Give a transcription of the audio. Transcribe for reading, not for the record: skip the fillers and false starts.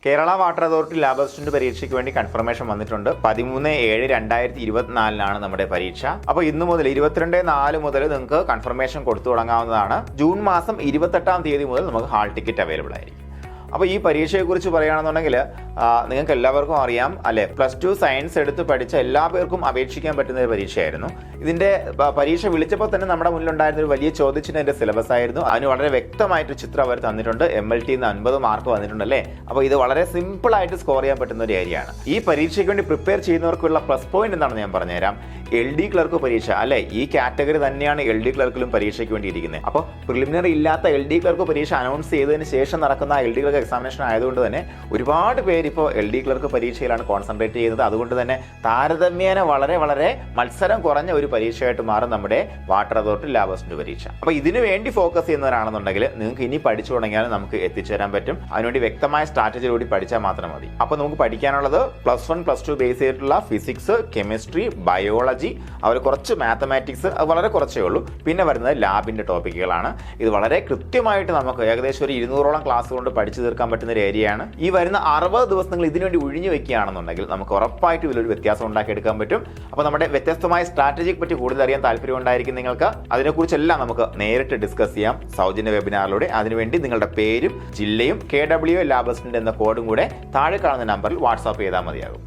Kerala water authority lab assistant പരീക്ഷയ്ക്ക് വേണ്ടി confirmation വന്നിട്ടുണ്ട്. 13/7/2024 നമ്മുടെ പരീക്ഷ. അപ്പോൾ ഇന്ന് മുതൽ 22/4 മുതൽ നിങ്ങൾക്ക് കൺഫർമേഷൻ കൊടുത്തു തുടങ്ങാവുന്നതാണ്. ജൂൺ മാസം 28-ാം തീയതി മുതൽ നമുക്ക് ഹാൾ ടിക്കറ്റ് അവൈലബിൾ ആയിരിക്കും. അപ്പോൾ ഈ പരീക്ഷയെക്കുറിച്ച് പറയുകയാണെന്നുണ്ടെങ്കിൽ നിങ്ങൾക്ക് എല്ലാവർക്കും അറിയാം അല്ലെ, +2 സയൻസ് എടുത്ത് പഠിച്ച എല്ലാ പേർക്കും അപേക്ഷിക്കാൻ പറ്റുന്ന ഒരു പരീക്ഷയായിരുന്നു. ഇതിന്റെ പരീക്ഷ വിളിച്ചപ്പോൾ തന്നെ നമ്മുടെ മുന്നിലുണ്ടായിരുന്ന ഒരു വലിയ ചോദ്യചിഹ്നത്തിന്റെ സിലബസ് ആയിരുന്നു. അതിന് വളരെ വ്യക്തമായിട്ട് ചിത്രം അവർ തന്നിട്ടുണ്ട്. MLT 50 മാർക്ക് വന്നിട്ടുണ്ട് അല്ലേ. അപ്പോൾ ഇത് വളരെ സിമ്പിൾ ആയിട്ട് സ്കോർ ചെയ്യാൻ പറ്റുന്ന ഒരു ഏരിയയാണ്. ഈ പരീക്ഷയ്ക്ക് വേണ്ടി പ്രിപ്പയർ ചെയ്യുന്നവർക്കുള്ള പ്ലസ് പോയിന്റ് എന്താണെന്ന് ഞാൻ പറഞ്ഞുതരാം. LD ക്ലർക്ക് പരീക്ഷ അല്ലെ, ഈ കാറ്റഗറി തന്നെയാണ് LD ക്ലർക്കിലും പരീക്ഷയ്ക്ക് വേണ്ടി ഇരിക്കുന്നത്. അപ്പോൾ പ്രിലിമിനറി ഇല്ലാത്ത LD ക്ലർക്ക് പരീക്ഷ അനൗൺസ് ചെയ്തതിന് ശേഷം നടക്കുന്ന LD ക്ലർക്ക് എക്സാമിനേഷൻ ആയതുകൊണ്ട് തന്നെ ഒരുപാട് പേര് ഇപ്പോൾ LD ക്ലർക്ക് പരീക്ഷയിലാണ് കോൺസെൻട്രേറ്റ് ചെയ്യുന്നത്. അതുകൊണ്ട് തന്നെ താരതമ്യേന വളരെ വളരെ മത്സരം കുറഞ്ഞ ഒരു പരീക്ഷയായിട്ട് മാറും നമ്മുടെ വാട്ടർ അതോറിറ്റി ലാബ് അസിസ്റ്റന്റ് പരീക്ഷ. അപ്പോൾ ഇതിനു വേണ്ടി ഫോക്കസ് ചെയ്യുന്നവരാണെന്നുണ്ടെങ്കിൽ നിങ്ങൾക്ക് ഇനി പഠിച്ചു തുടങ്ങിയാലും നമുക്ക് എത്തിച്ചേരാൻ പറ്റും. അതിനുവേണ്ടി വ്യക്തമായ സ്ട്രാറ്റജിയിലൂടെ പഠിച്ചാൽ മാത്രം മതി. അപ്പോൾ നമുക്ക് പഠിക്കാനുള്ളത് +1 +2 ബേസ് ചെയ്തിട്ടുള്ള ഫിസിക്സ്, കെമിസ്ട്രി, ബയോളജി, അവർ കുറച്ച് മാത്തമാറ്റിക്സ്, അത് വളരെ കുറച്ചേ ഉള്ളൂ. പിന്നെ വരുന്നത് ലാബിന്റെ ടോപ്പിക്കുകളാണ്. ഇത് വളരെ കൃത്യമായിട്ട് നമുക്ക് ഏകദേശം ഒരു 200ഓളം ക്ലാസ് കൊണ്ട് പഠിച്ചു തീർക്കാൻ പറ്റുന്ന ഒരു ഏരിയയാണ്. ഈ വരുന്ന 60 ദിവസം നിങ്ങൾ ഇതിനുവേണ്ടി ഒഴിഞ്ഞു വെക്കുകയാണെന്നുണ്ടെങ്കിൽ നമുക്ക് ഉറപ്പായിട്ടും ഇതിലൊരു വ്യത്യാസം ഉണ്ടാക്കിയെടുക്കാൻ പറ്റും. അപ്പോൾ നമ്മുടെ വ്യത്യസ്തമായ സ്ട്രാറ്റജിയെ പറ്റി കൂടുതൽ അറിയാൻ താല്പര്യം ഉണ്ടായിരിക്കും നിങ്ങൾക്ക്. അതിനെക്കുറിച്ചെല്ലാം നമുക്ക് നേരിട്ട് ഡിസ്കസ് ചെയ്യാം സൗജന്യ വെബിനാറിലൂടെ. അതിനുവേണ്ടി നിങ്ങളുടെ പേരും ജില്ലയും KW ലാബ് അസിസ്റ്റന്റ് എന്ന കോഡും കൂടെ താഴെ കാണുന്ന നമ്പറിൽ വാട്സാപ്പ് ചെയ്താൽ മതിയാകും.